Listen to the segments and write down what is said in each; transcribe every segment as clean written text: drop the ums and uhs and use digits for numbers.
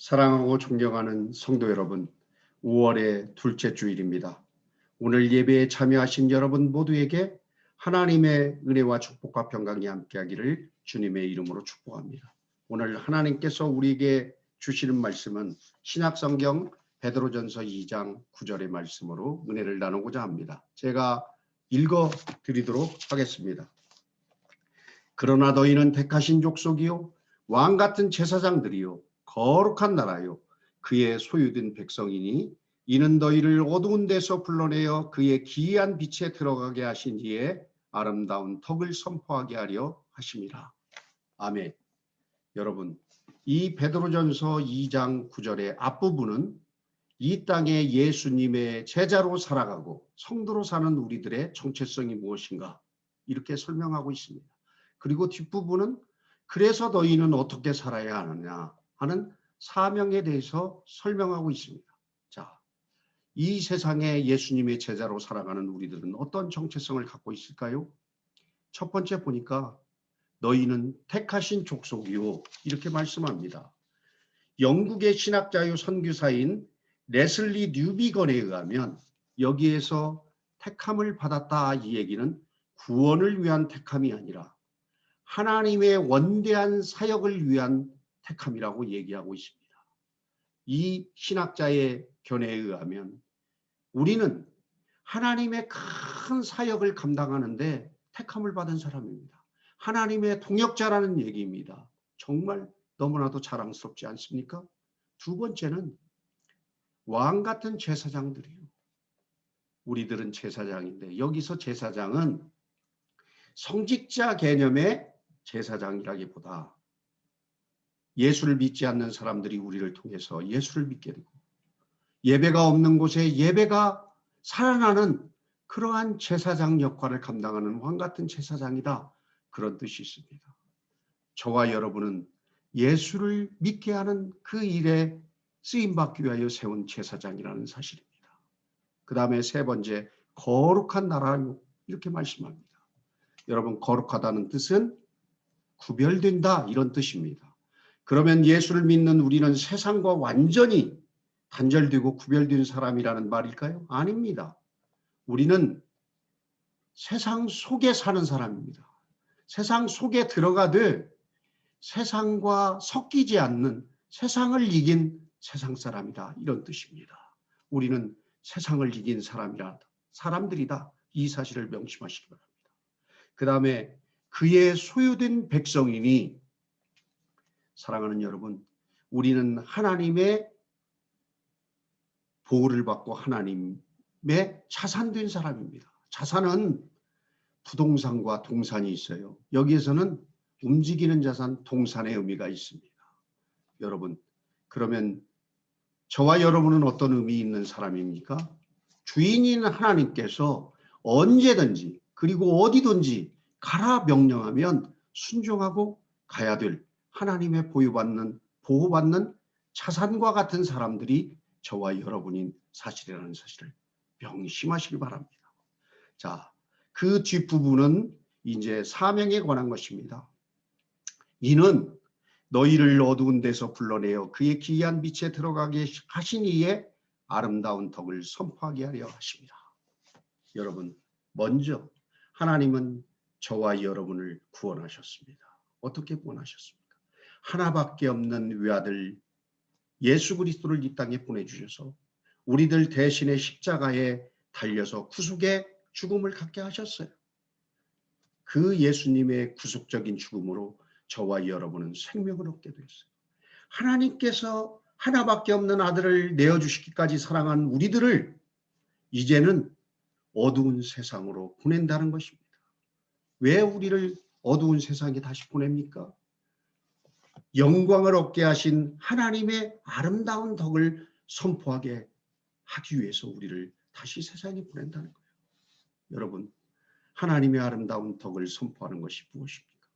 사랑하고 존경하는 성도 여러분, 5월의 둘째 주일입니다. 오늘 예배에 참여하신 여러분 모두에게 하나님의 은혜와 축복과 평강이 함께하기를 주님의 이름으로 축복합니다. 오늘 하나님께서 우리에게 주시는 말씀은 신약성경 베드로전서 2장 9절의 말씀으로 은혜를 나누고자 합니다. 제가 읽어드리도록 하겠습니다. 그러나 너희는 택하신 족속이요 왕같은 제사장들이요 거룩한 나라요 그의 소유된 백성이니 이는 너희를 어두운 데서 불러내어 그의 기이한 빛에 들어가게 하신 이의 아름다운 덕을 선포하게 하려 하심이라. 아멘. 여러분, 이 베드로전서 2장 9절의 앞부분은 이 땅에 예수님의 제자로 살아가고 성도로 사는 우리들의 정체성이 무엇인가 이렇게 설명하고 있습니다. 그리고 뒷부분은 그래서 너희는 어떻게 살아야 하느냐 하는 사명에 대해서 설명하고 있습니다. 자, 이 세상에 예수님의 제자로 살아가는 우리들은 어떤 정체성을 갖고 있을까요? 첫 번째 보니까 너희는 택하신 족속이요 이렇게 말씀합니다. 영국의 신학자요 선교사인 레슬리 뉴비건에 의하면 여기에서 택함을 받았다 이 얘기는 구원을 위한 택함이 아니라 하나님의 원대한 사역을 위한 택함이라고 얘기하고 있습니다. 이 신학자의 견해에 의하면 우리는 하나님의 큰 사역을 감당하는데 택함을 받은 사람입니다. 하나님의 동역자라는 얘기입니다. 정말 너무나도 자랑스럽지 않습니까? 두 번째는 왕 같은 제사장들이요. 우리들은 제사장인데 여기서 제사장은 성직자 개념의 제사장이라기보다 예수를 믿지 않는 사람들이 우리를 통해서 예수를 믿게 되고 예배가 없는 곳에 예배가 살아나는 그러한 제사장 역할을 감당하는 왕 같은 제사장이다. 그런 뜻이 있습니다. 저와 여러분은 예수를 믿게 하는 그 일에 쓰임받기 위하여 세운 제사장이라는 사실입니다. 그 다음에 세 번째, 거룩한 나라요. 이렇게 말씀합니다. 여러분, 거룩하다는 뜻은 구별된다 이런 뜻입니다. 그러면 예수를 믿는 우리는 세상과 완전히 단절되고 구별된 사람이라는 말일까요? 아닙니다. 우리는 세상 속에 사는 사람입니다. 세상 속에 들어가되 세상과 섞이지 않는 세상을 이긴 세상 사람이다 이런 뜻입니다. 우리는 세상을 이긴 사람들이다 이 사실을 명심하시기 바랍니다. 그 다음에 그의 소유된 백성이니 사랑하는 여러분, 우리는 하나님의 보호를 받고 하나님의 자산된 사람입니다. 자산은 부동산과 동산이 있어요. 여기에서는 움직이는 자산, 동산의 의미가 있습니다. 여러분, 그러면 저와 여러분은 어떤 의미 있는 사람입니까? 주인인 하나님께서 언제든지 그리고 어디든지 가라 명령하면 순종하고 가야 될 하나님의 보호받는 자산과 같은 사람들이 저와 여러분인 사실이라는 사실을 명심하시기 바랍니다. 자, 그 뒷부분은 이제 사명에 관한 것입니다. 이는 너희를 어두운 데서 불러내어 그의 기이한 빛에 들어가게 하신 이의 아름다운 덕을 선포하게 하려 하십니다. 여러분, 먼저 하나님은 저와 여러분을 구원하셨습니다. 어떻게 구원하셨습니까? 하나밖에 없는 외아들 예수 그리스도를 이 땅에 보내주셔서 우리들 대신에 십자가에 달려서 구속의 죽음을 갖게 하셨어요. 그 예수님의 구속적인 죽음으로 저와 여러분은 생명을 얻게 됐어요. 하나님께서 하나밖에 없는 아들을 내어주시기까지 사랑한 우리들을 이제는 어두운 세상으로 보낸다는 것입니다. 왜 우리를 어두운 세상에 다시 보냅니까? 영광을 얻게 하신 하나님의 아름다운 덕을 선포하게 하기 위해서 우리를 다시 세상에 보낸다는 거예요. 여러분, 하나님의 아름다운 덕을 선포하는 것이 무엇입니까?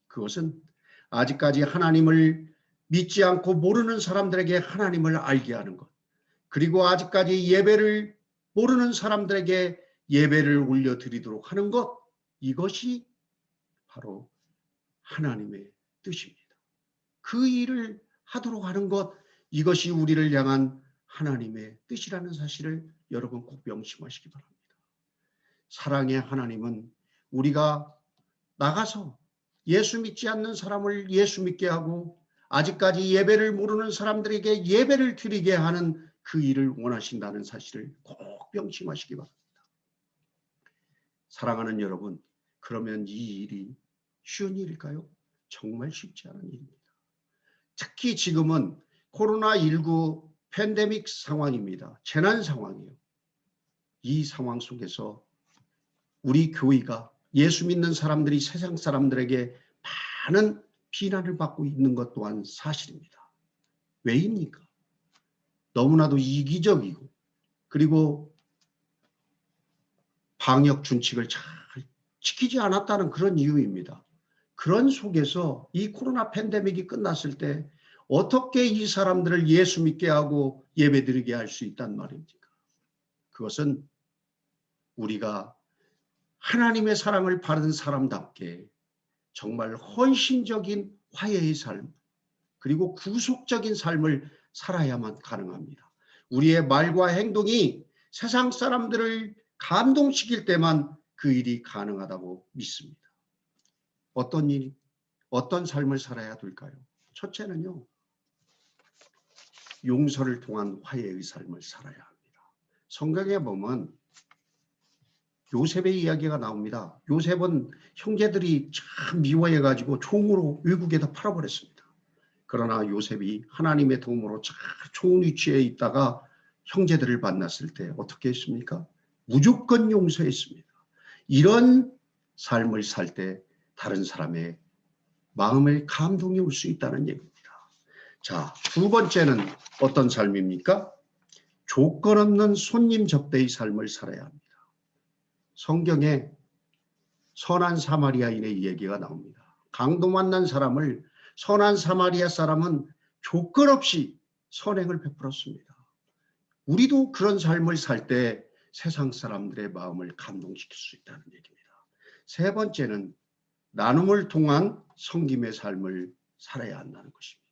그것은 아직까지 하나님을 믿지 않고 모르는 사람들에게 하나님을 알게 하는 것, 그리고 아직까지 예배를 모르는 사람들에게 예배를 올려드리도록 하는 것, 이것이 바로 하나님의 뜻입니다. 그 일을 하도록 하는 것, 이것이 우리를 향한 하나님의 뜻이라는 사실을 여러분 꼭 명심하시기 바랍니다. 사랑의 하나님은 우리가 나가서 예수 믿지 않는 사람을 예수 믿게 하고 아직까지 예배를 모르는 사람들에게 예배를 드리게 하는 그 일을 원하신다는 사실을 꼭 명심하시기 바랍니다. 사랑하는 여러분, 그러면 이 일이 쉬운 일일까요? 정말 쉽지 않은 일입니다. 특히 지금은 코로나19 팬데믹 상황입니다. 재난 상황이에요. 이 상황 속에서 우리 교회가 예수 믿는 사람들이 세상 사람들에게 많은 비난을 받고 있는 것 또한 사실입니다. 왜입니까? 너무나도 이기적이고 그리고 방역 준칙을 잘 지키지 않았다는 그런 이유입니다. 그런 속에서 이 코로나 팬데믹이 끝났을 때 어떻게 이 사람들을 예수 믿게 하고 예배드리게 할 수 있단 말입니까? 그것은 우리가 하나님의 사랑을 받은 사람답게 정말 헌신적인 화해의 삶, 그리고 구속적인 삶을 살아야만 가능합니다. 우리의 말과 행동이 세상 사람들을 감동시킬 때만 그 일이 가능하다고 믿습니다. 어떤 삶을 살아야 될까요? 첫째는요, 용서를 통한 화해의 삶을 살아야 합니다. 성경에 보면 요셉의 이야기가 나옵니다. 요셉은 형제들이 참 미워해가지고 총으로 외국에다 팔아버렸습니다. 그러나 요셉이 하나님의 도움으로 잘 좋은 위치에 있다가 형제들을 만났을 때 어떻게 했습니까? 무조건 용서했습니다. 이런 삶을 살 때 다른 사람의 마음에 감동이 올 수 있다는 얘기입니다. 자, 두 번째는 어떤 삶입니까? 조건 없는 손님 접대의 삶을 살아야 합니다. 성경에 선한 사마리아인의 얘기가 나옵니다. 강도 만난 사람을 선한 사마리아 사람은 조건 없이 선행을 베풀었습니다. 우리도 그런 삶을 살 때 세상 사람들의 마음을 감동시킬 수 있다는 얘기입니다. 세 번째는 나눔을 통한 섬김의 삶을 살아야 한다는 것입니다.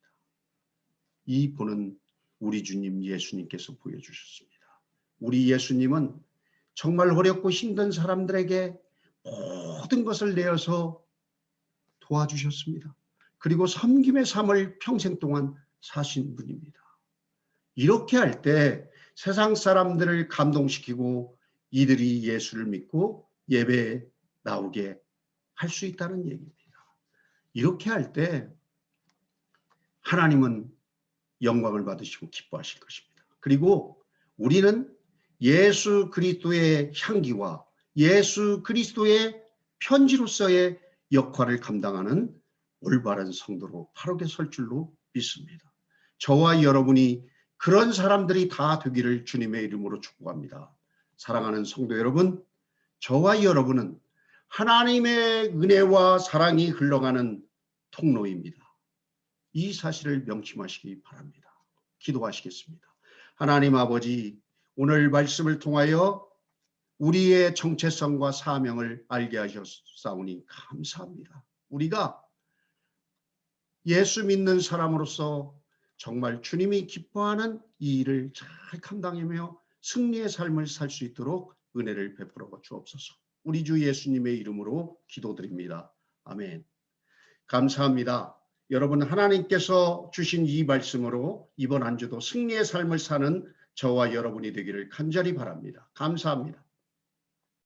이 본은 우리 주님 예수님께서 보여주셨습니다. 우리 예수님은 정말 어렵고 힘든 사람들에게 모든 것을 내어서 도와주셨습니다. 그리고 섬김의 삶을 평생 동안 사신 분입니다. 이렇게 할 때 세상 사람들을 감동시키고 이들이 예수를 믿고 예배에 나오게 할 수 있다는 얘기입니다. 이렇게 할 때 하나님은 영광을 받으시고 기뻐하실 것입니다. 그리고 우리는 예수 그리스도의 향기와 예수 그리스도의 편지로서의 역할을 감당하는 올바른 성도로 바르게 설 줄로 믿습니다. 저와 여러분이 그런 사람들이 다 되기를 주님의 이름으로 축복합니다. 사랑하는 성도 여러분, 저와 여러분은 하나님의 은혜와 사랑이 흘러가는 통로입니다. 이 사실을 명심하시기 바랍니다. 기도하시겠습니다. 하나님 아버지, 오늘 말씀을 통하여 우리의 정체성과 사명을 알게 하셨사오니 감사합니다. 우리가 예수 믿는 사람으로서 정말 주님이 기뻐하는 이 일을 잘 감당하며 승리의 삶을 살 수 있도록 은혜를 베풀어 주옵소서. 우리 주 예수님의 이름으로 기도드립니다. 아멘. 감사합니다. 여러분, 하나님께서 주신 이 말씀으로 이번 한 주도 승리의 삶을 사는 저와 여러분이 되기를 간절히 바랍니다. 감사합니다.